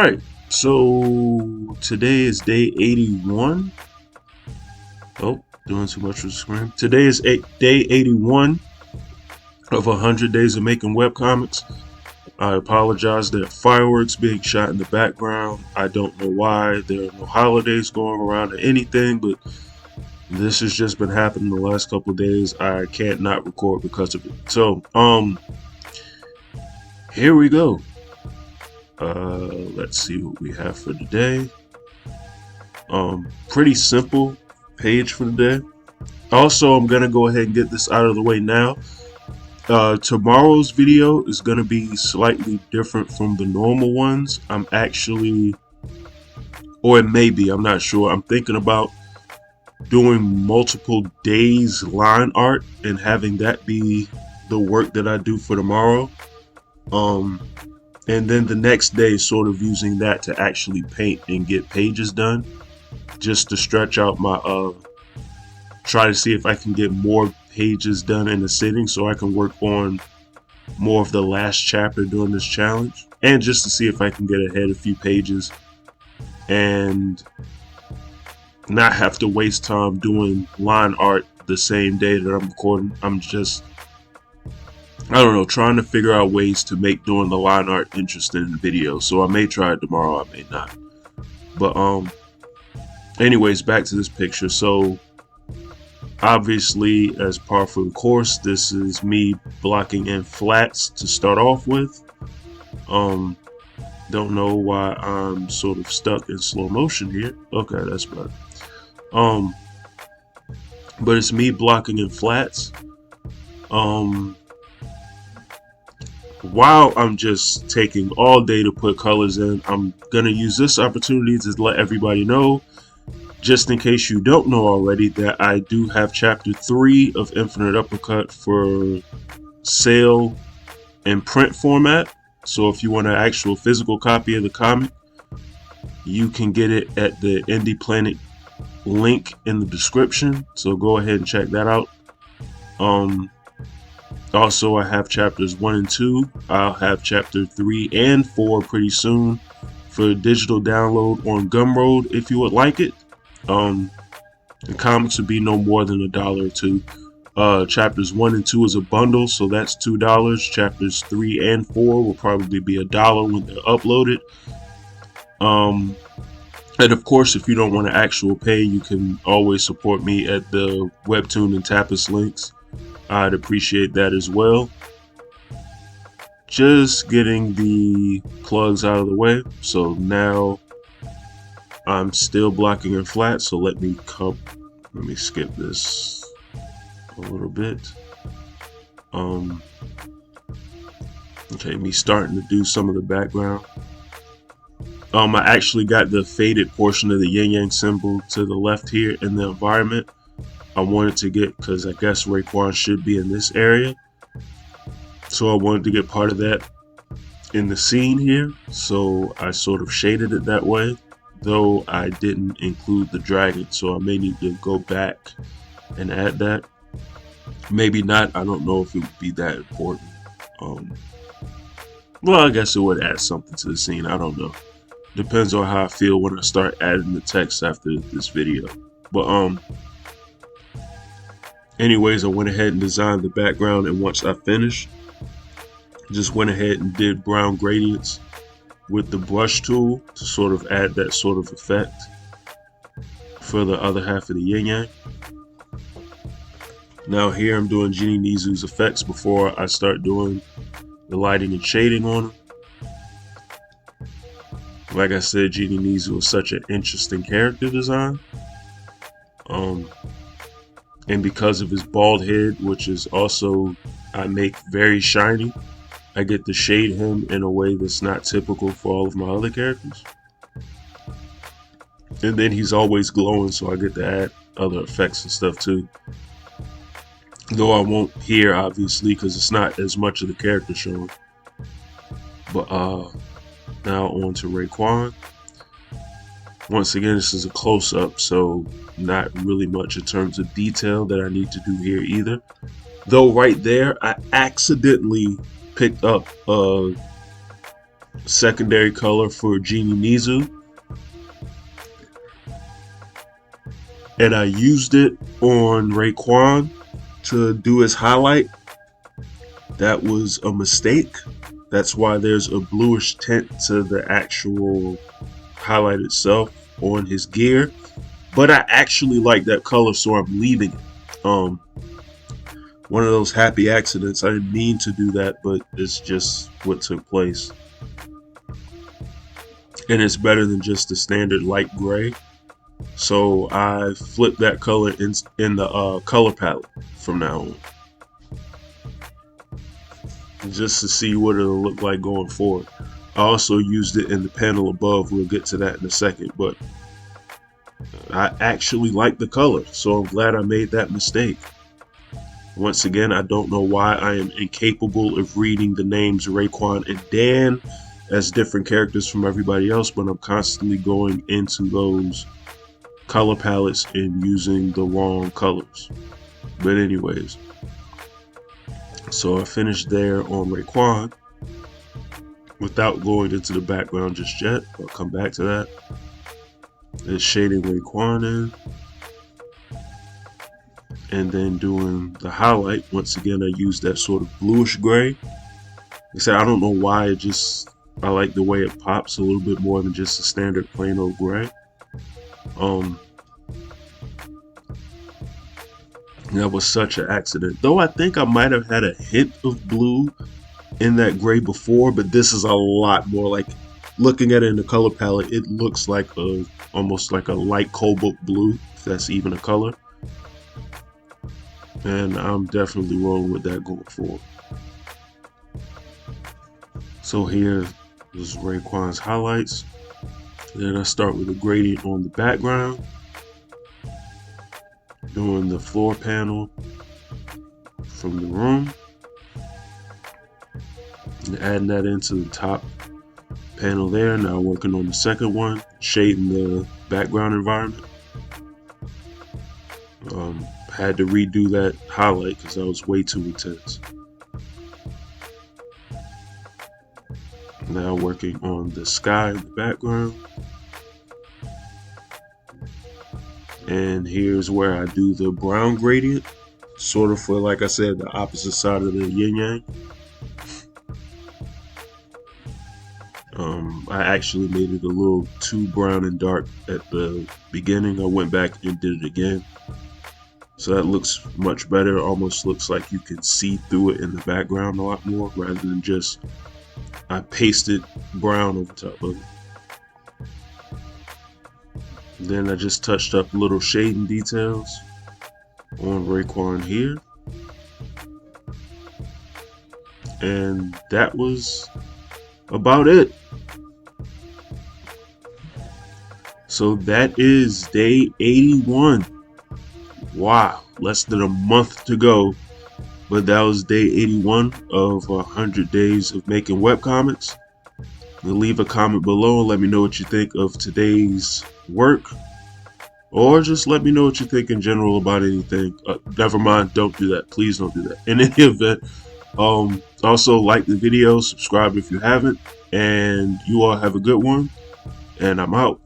Alright, so today is day 81. Oh, doing too much with the screen. Today is day 81 of 100 days of making webcomics. I apologize, there are fireworks being shot in the background. I don't know why. There are no holidays going around or anything, but this has just been happening the last couple of days. I can't not record because of it. So, here we go. Let's see what we have for today. Pretty simple page for today. Also, I'm gonna go ahead and get this out of the way now. Tomorrow's video is gonna be slightly different from the normal ones. I'm actually, or it may be, I'm not sure. I'm thinking about doing multiple days line art and having that be the work that I do for tomorrow. And then the next day sort of using that to actually paint and get pages done, just to stretch out my try to see if I can get more pages done in a sitting so I can work on more of the last chapter during this challenge, and just to see if I can get ahead a few pages and not have to waste time doing line art the same day that I'm recording. I'm just, I don't know, trying to figure out ways to make doing the line art interesting in the video. So I may try it tomorrow, I may not. But anyways, back to this picture. So obviously, as par for the course, this is me blocking in flats to start off with. Don't know why I'm sort of stuck in slow motion here. Okay, that's better. But it's me blocking in flats. While I'm just taking all day to put colors in, I'm gonna use this opportunity to let everybody know, just in case you don't know already, that I do have chapter 3 of Infinite Uppercut for sale in print format. So if you want an actual physical copy of the comic, you can get it at the Indie Planet link in the description. So go ahead and check that out. Also, I have chapters 1 and 2. I'll have chapter 3 and 4 pretty soon for digital download on Gumroad if you would like it. The comics would be no more than $1 or $2. Chapters 1 and 2 is a bundle, so that's $2. Chapters 3 and 4 will probably be $1 when they're uploaded. And of course, if you don't want to actual pay, you can always support me at the Webtoon and Tapas links. I'd appreciate that as well. Just getting the plugs out of the way. So now I'm still blocking in flat. So let me skip this a little bit. Okay, me starting to do some of the background. I actually got the faded portion of the yin yang symbol to the left here in the environment. I wanted to get, because I guess Raekwon should be in this area, so I wanted to get part of that in the scene here, so I sort of shaded it that way, though I didn't include the dragon, so I may need to go back and add that. Maybe not, I don't know if it would be that important. Well, I guess it would add something to the scene, I don't know. Depends on how I feel when I start adding the text after this video. But anyways, I went ahead and designed the background, and once I finished, just went ahead and did brown gradients with the brush tool to sort of add that sort of effect for the other half of the yin yang. Now here I'm doing Genie Nizu's effects before I start doing the lighting and shading on them. Like I said, Genie Nizu is such an interesting character design. And because of his bald head, which is also I make very shiny, I get to shade him in a way that's not typical for all of my other characters. And then he's always glowing, so I get to add other effects and stuff too. Though I won't here, obviously, because it's not as much of the character showing. But now on to Raekwon. Once again, this is a close-up, so not really much in terms of detail that I need to do here either. Though right there, I accidentally picked up a secondary color for Genie Mizu, and I used it on Raekwon to do his highlight. That was a mistake. That's why there's a bluish tint to the actual highlight itself on his gear. But I actually like that color, so I'm leaving it. One of those happy accidents. I didn't mean to do that, but it's just what took place. And it's better than just the standard light gray. So I flipped that color in the color palette from now on, just to see what it'll look like going forward. I also used it in the panel above. We'll get to that in a second, but I actually like the color, so I'm glad I made that mistake. Once again, I don't know why I am incapable of reading the names Raekwon and Dan as different characters from everybody else, but I'm constantly going into those color palettes and using the wrong colors. But anyways, so I finished there on Raekwon without going into the background just yet. I'll come back to that. And shading Raekwon in, and then doing the highlight. Once again, I used that sort of bluish gray. Like I said, I don't know why, I like the way it pops a little bit more than just a standard plain old gray. That was such an accident. Though I think I might have had a hint of blue in that gray before, but this is a lot more like, looking at it in the color palette, it looks like almost like a light cobalt blue, if that's even a color. And I'm definitely rolling with that going forward. So here is Raekwon's highlights. Then I start with a gradient on the background, doing the floor panel from the room, and adding that into the top panel there. Now working on the second one, shading the background environment. Had to redo that highlight because that was way too intense. Now working on the sky in the background. And here's where I do the brown gradient, sort of for, like I said, the opposite side of the yin yang. I actually made it a little too brown and dark at the beginning. I went back and did it again. So that looks much better. Almost looks like you can see through it in the background a lot more, rather than just I pasted brown over top of it. Then I just touched up little shading details on Raekwon here. And that was about it. So that is day 81. Wow, less than a month to go. But that was day 81 of 100 days of making webcomics. Leave a comment below and let me know what you think of today's work. Or just let me know what you think in general about anything. Never mind, don't do that. Please don't do that. In any event, also like the video, subscribe if you haven't, and you all have a good one, and I'm out.